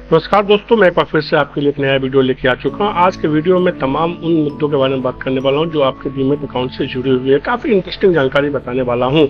नमस्कार दोस्तों, मैं एक बार फिर से आपके लिए एक नया वीडियो लेके आ चुका हूँ। आज के वीडियो में तमाम उन मुद्दों के बारे में बात करने वाला हूँ जो आपके डीमैट अकाउंट से जुड़े हुए हैं। काफ़ी इंटरेस्टिंग जानकारी बताने वाला हूँ।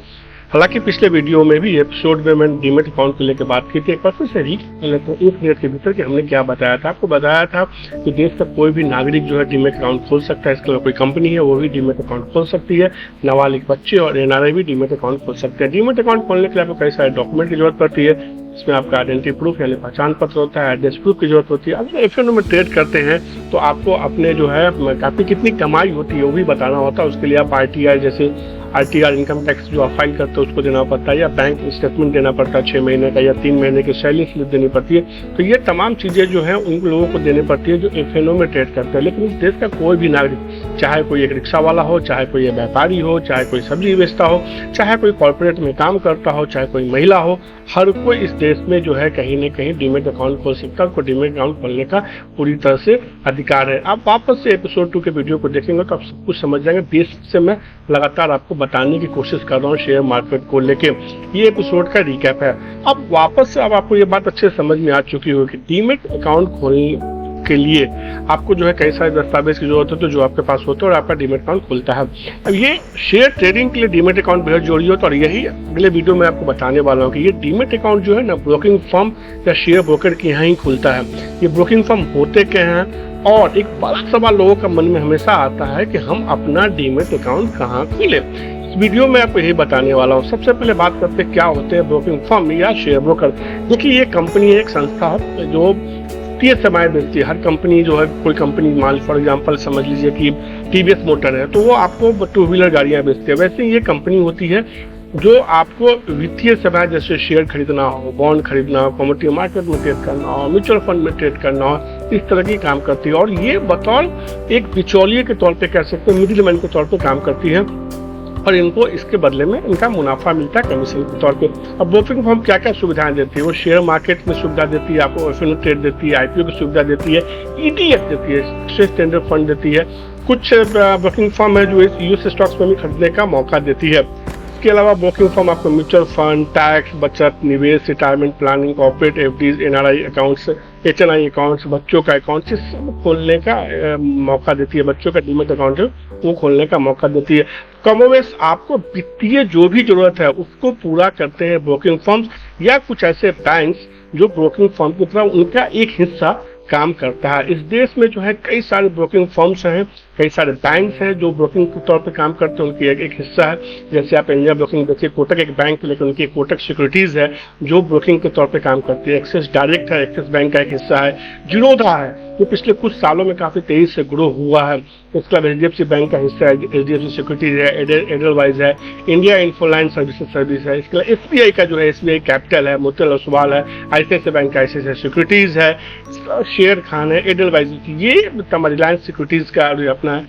हालांकि पिछले वीडियो में भी एपिसोड में मैंने डीमैट अकाउंट को लेकर बात की थी। एक बार फिर से रीकैप कर लेते हैं 1 मिनट के भीतर कि हमने क्या बताया था। आपको बताया था कि देश का कोई भी नागरिक जो है डीमैट अकाउंट खोल सकता है। इसके अलावा कोई कंपनी है वो भी डीमैट अकाउंट खोल सकती है। नाबालिग बच्चे और एनआरआई भी डीमैट अकाउंट खोल सकते हैं। डीमैट अकाउंट खोलने के लिए आपको कई सारे डॉक्यूमेंट की जरूरत पड़ती है। इसमें आपका आइडेंटिटी प्रूफ यानी पहचान पत्र होता है, एड्रेस प्रूफ की जरूरत होती है। अगर एफएनओ में ट्रेड करते हैं तो आपको अपने जो है काफी कितनी कमाई होती है वो भी बताना होता है। उसके लिए आप आरटीआर जैसे आरटीआर इनकम टैक्स जो आप फाइल करते हो उसको देना पड़ता है, या बैंक स्टेटमेंट देना पड़ता है 6 महीने का, या 3 महीने की सैलरी स्लिप देनी पड़ती है। तो ये तमाम चीजें जो है उन लोगों को देनी पड़ती है जो एफएनओ में ट्रेड करते हैं। लेकिन इस देश का कोई भी नागरिक, चाहे कोई एक रिक्शा वाला हो, चाहे कोई व्यापारी हो, चाहे कोई सब्जी बेचता हो, चाहे कोई कॉर्पोरेट में काम करता हो, चाहे कोई महिला हो, हर कोई इस देश में जो है कहीं न कहीं डीमैट अकाउंट खोल सकता है। उसको डीमैट अकाउंट खोलने का पूरी तरह से अधिकार है। आप वापस से एपिसोड 2 के वीडियो को देखेंगे तो आप सब कुछ समझ जाएंगे। बेसिक से मैं लगातार आपको बताने की कोशिश कर रहा हूँ शेयर मार्केट को लेके। ये एपिसोड का रिकैप है। अब वापस से अब आपको ये बात अच्छे समझ में आ चुकी होगी। डीमैट अकाउंट खोलने के लिए आपको जो है कई सारे दस्तावेज की जरूरत होती है जो आपके पास होते हैं और आपका डीमैट अकाउंट खुलता है। अब ये शेयर ट्रेडिंग के लिए डीमैट अकाउंट बेहद जरूरी होता है, और यही अगले वीडियो में आपको बताने वाला हूँ कि ये डीमैट अकाउंट जो है ना ब्रोकिंग फर्म या शेयर ब्रोकर के यहाँ ही खुलता है। ये ब्रोकिंग फर्म होते क्या हैं, और एक बड़ा सवाल लोगों का मन में हमेशा आता है कि हम अपना डीमैट अकाउंट कहाँ खोलें। इस वीडियो में आपको यही बताने वाला हूँ। सबसे पहले बात करते हैं क्या होते हैं ब्रोकिंग फर्म या शेयर ब्रोकर। देखिए, ये कंपनी है, एक संस्था है जो वित्तीय सेवाएं बेचती है। हर कंपनी जो है, कोई कंपनी मान फॉर एग्जांपल समझ लीजिए कि टीवीएस मोटर है, तो वो आपको 2 व्हीलर गाड़ियां बेचती है। वैसे ये कंपनी होती है जो आपको वित्तीय सेवाएं जैसे शेयर खरीदना हो, बॉन्ड खरीदना हो, कमोडिटी मार्केट में ट्रेड करना हो, म्यूचुअल फंड में ट्रेड करना हो, इस तरह की काम करती है। और ये बतौर एक बिचौलिए के तौर पे कह सकते हैं, मिडिल मैन के तौर पे काम करती है, और इनको इसके बदले में इनका मुनाफा मिलता है कमीशन के तौर पे। अब ब्रोकिंग फर्म क्या क्या सुविधाएं देती है? वो शेयर मार्केट में सुविधा देती है, आपको एफएनओ ट्रेड देती है, आईपीओ की सुविधा देती है, ईटीएफ देती है, एक्सचेंज ट्रेडेड फंड देती है। कुछ ब्रोकिंग फर्म है जो यूएस स्टॉक्स में भी खरीदने का मौका देती है। इसके अलावा ब्रोकिंग फर्म आपको म्यूचुअल फंड, टैक्स, बचत, निवेश, retirement planning, corporate FDs, NRI accounts, HNI accounts, बच्चों का अकाउंट, ये सब खोलने का मौका देती है। बच्चों का डीमैट अकाउंट है वो खोलने का मौका देती है। कमोवेश आपको वित्तीय जो भी जरूरत है उसको पूरा करते हैं ब्रोकिंग फर्म्स या कुछ ऐसे बैंक्स जो ब्रोकिंग फर्म की तरह उनका एक हिस्सा काम करता है। इस देश में जो है कई सारे ब्रोकिंग फर्म्स हैं, कई सारे बैंक्स हैं जो ब्रोकिंग के तौर पे काम करते हैं, उनकी एक हिस्सा है। जैसे आप इंडिया ब्रोकिंग देखिए, कोटक एक बैंक है लेकिन उनकी कोटक सिक्योरिटीज है जो ब्रोकिंग के तौर पे काम करती है। एक्सिस डायरेक्ट है, एक्सिस बैंक का एक हिस्सा है। जीरोधा है जो पिछले कुछ सालों में काफी तेजी से ग्रो हुआ है। इसके अलावा एचडीएफसी बैंक का हिस्सा है, एचडीएफसी सिक्योरिटीज है, एडलवाइज है, इंडिया इन्फोलाइन सर्विस है। इसके अलावा एसबीआई का जो है एसबीआई कैपिटल है, मोतीलाल ओसवाल है, आईसीआईसीआई बैंक का आईसीआईसीआई सिक्योरिटीज है, शेयर खान है, एडलवाइज, ये रिलायंस सिक्योरिटीज का अपना है।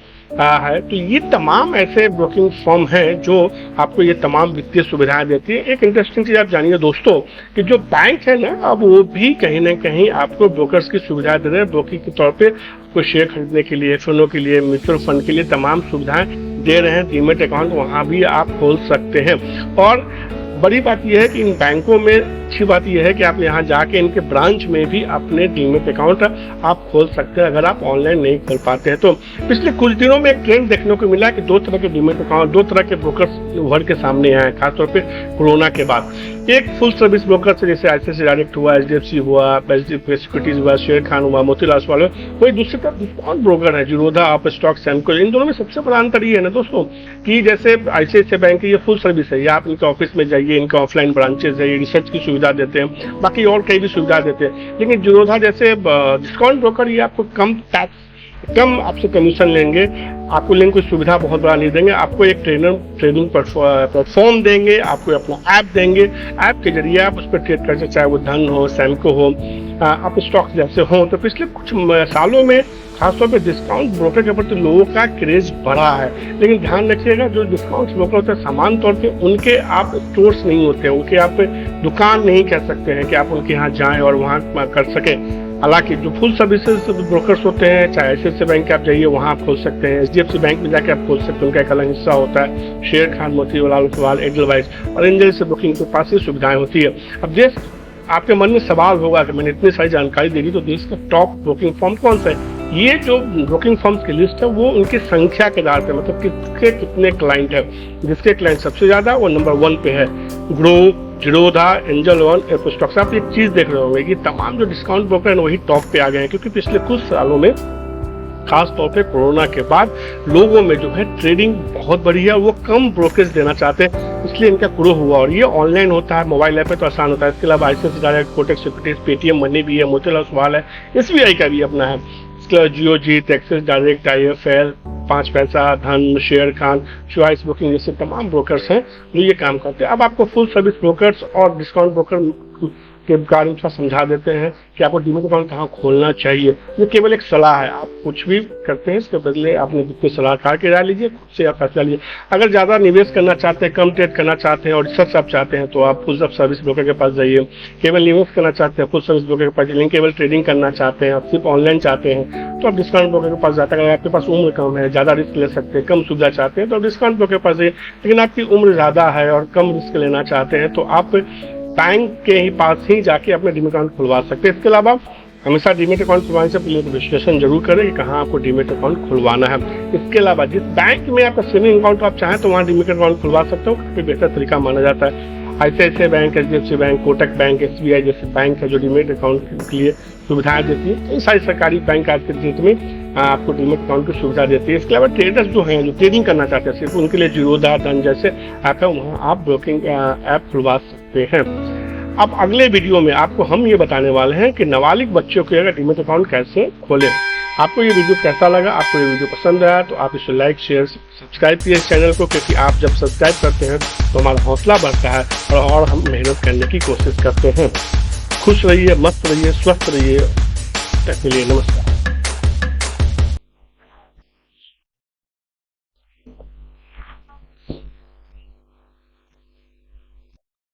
तो ये तमाम ऐसे ब्रोकिंग फर्म हैं जो आपको ये तमाम वित्तीय सुविधाएं देती है। एक इंटरेस्टिंग चीज आप जानिए दोस्तों कि जो बैंक है ना, अब वो भी कहीं ना कहीं आपको ब्रोकर्स की सुविधा दे रहे हैं। ब्रोकिंग के तौर पे आपको शेयर खरीदने के लिए, एफएनओ के लिए, म्यूचुअल फंड के लिए तमाम सुविधाएं दे रहे हैं। डीमैट अकाउंट वहां भी आप खोल सकते हैं। और बड़ी बात यह है कि इन बैंकों में अच्छी बात यह है कि आप यहाँ जाके इनके ब्रांच में भी अपने डीमैट अकाउंट आप खोल सकते हैं अगर आप ऑनलाइन नहीं खोल पाते हैं तो। पिछले कुछ दिनों में एक ट्रेंड देखने को मिला कि 2 तरह के डीमैट अकाउंट, 2 तरह के ब्रोकर्स उभर के सामने आए, खासतौर पे कोरोना के बाद। एक फुल सर्विस ब्रोकर से जैसे आईसीआईसीआई डायरेक्ट हुआ, एचडीएफसी हुआ, एचडीएफसी सिक्योरिटीज हुआ, शेयर खान हुआ, मोतीलाल ओसवाल हुआ। वही दूसरी तरफ डिस्काउंट ब्रोकर है, जीरोधा, आप स्टॉक, सैमको। इन दोनों में सबसे बड़ा अंतर ये है ना दोस्तों कि जैसे आईसीआईसीआई बैंक की ये फुल सर्विस है, या आप इनके ऑफिस में जाइए, इनका ऑफलाइन ब्रांचेस है, ये रिसर्च की सुविधा देते हैं, बाकी और कई भी सुविधा देते हैं। लेकिन जीरोधा जैसे डिस्काउंट ब्रोकर ये आपको कम आपसे कमीशन लेंगे, आपको लेकिन कोई सुविधा बहुत बड़ा नहीं देंगे। आपको एक ट्रेडिंग प्लेटफॉर्म देंगे, आपको अपना ऐप देंगे। ऐप के जरिए आप उस पर ट्रेड कर सकते, चाहे वो धन हो, सैमको हो, आप स्टॉक्स जैसे हो। तो पिछले कुछ सालों में खासतौर पे डिस्काउंट ब्रोकर के प्रति लोगों का क्रेज बढ़ा है। लेकिन ध्यान रखिएगा, जो डिस्काउंट ब्रोकर होते हैं सामान्य तौर पे उनके आप स्टोर्स नहीं होते हैं, उनके आप दुकान नहीं कह सकते हैं कि आप उनके यहाँ जाएं और वहाँ कर सकें। हालांकि जो फुल सर्विसेज ब्रोकर्स होते हैं, चाहे आईसीआईसीआई बैंक आप जाइए वहाँ आप खोल सकते हैं, एचडीएफसी बैंक में जाके आप खोल सकते हैं, उनका एक अलग हिस्सा होता है। शेयर खान, मोतीलाल ओसवाल, एडलवाइज और इन जैसे ब्रोकिंग के पास ये सुविधाएं होती है। अब देश आपके मन में सवाल होगा कि मैंने इतनी सारी जानकारी दे दी तो देश का टॉप ब्रोकिंग फर्म कौन सा है। ये जो ब्रोकिंग फर्म्स की लिस्ट है वो उनकी संख्या के आधार पर, मतलब किसके कितने क्लाइंट है, जिसके क्लाइंट सबसे ज्यादा वो नंबर 1 पे है। ग्रो, जीरोधा, एंजल वन, एयरपोस्टॉक्स। आप एक चीज देख रहे होंगे कि तमाम जो डिस्काउंट ब्रोकर है वही टॉप पे आ गए हैं, क्योंकि पिछले कुछ सालों में खास तौर पे कोरोना के बाद लोगों में जो है ट्रेडिंग बहुत बढ़ी है, वो कम ब्रोकरेज देना चाहते हैं, इसलिए इनका ग्रो हुआ। और ये ऑनलाइन होता है, मोबाइल ऐप पे तो आसान होता है। इसके अलावा ICICI direct, Kotak securities, Paytm money भी है, मोतीलाल ओसवाल है, एसबीआई का भी अपना है। इसके अलावा जियो जीत, एक्सिस डायरेक्ट, IIFL, 5 पैसा, धन, शेयर खान, चॉइस बुकिंग जैसे तमाम ब्रोकर्स हैं जो ये काम करते हैं। अब आपको फुल सर्विस ब्रोकर्स और डिस्काउंट ब्रोकर के बारे में थोड़ा समझा देते हैं कि आपको डीमैट अकाउंट कहाँ खोलना चाहिए। ये केवल एक सलाह है, आप कुछ भी करते हैं इसके बदले आपने जितने सलाहकार की राय लीजिए, खुद से आप फैसला लीजिए। अगर ज़्यादा निवेश करना चाहते हैं, कम ट्रेड करना चाहते हैं और रिसर्च आप चाहते हैं तो आप फुल सर्विस ब्रोकर के पास जाइए। केवल निवेश करना चाहते हैं, फुल सर्विस ब्रोकर के पास जाइए। केवल ट्रेडिंग करना चाहते हैं, आप सिर्फ ऑनलाइन चाहते हैं तो आप डिस्काउंट ब्रोकर के पास जाते हैं। अगर आपके पास उम्र कम है, ज़्यादा रिस्क ले सकते हैं, कम सुविधा चाहते हैं तो आप डिस्काउंट ब्रोकर के पास जाइए। लेकिन आपकी उम्र ज़्यादा है और कम रिस्क लेना चाहते हैं तो आप बैंक के ही पास ही जाके अपने डीमैट अकाउंट खुलवा सकते हैं। इसके अलावा हमेशा डीमैट अकाउंट खुलवाने से पहले विश्लेषण जरूर करें कि कहाँ आपको डीमैट अकाउंट खुलवाना है। इसके अलावा जिस बैंक में आपका सेविंग अकाउंट आप चाहें तो वहाँ डीमैट अकाउंट खुलवा सकते हो, काफी बेहतर तरीका माना जाता है। ICICI bank, HDFC bank, Kotak bank, SBI जैसे बैंक है जो डीमैट अकाउंट के लिए सुविधाएं देती है। इन सारी सरकारी बैंक आज के डेट में आपको डीमैट अकाउंट की सुविधा देती है। इसके अलावा ट्रेडर्स जो हैं, जो ट्रेडिंग करना चाहते हैं, सिर्फ उनके लिए जीरोधा, धन जैसे ऐप है, वहाँ आप ब्रोकिंग ऐप खुलवा सकते हैं। अब अगले वीडियो में आपको हम ये बताने वाले हैं कि नाबालिग बच्चों के अगर डीमैट अकाउंट कैसे खोलें। आपको ये वीडियो कैसा लगा? आपको ये वीडियो पसंद आया तो आप इसे लाइक, शेयर, सब्सक्राइब कीजिए इस चैनल को, क्योंकि आप जब सब्सक्राइब करते हैं तो हमारा हौसला बढ़ता है और हम मेहनत करने की कोशिश करते हैं। खुश रहिए, मस्त रहिए, स्वस्थ रहिए। तक के लिए नमस्कार।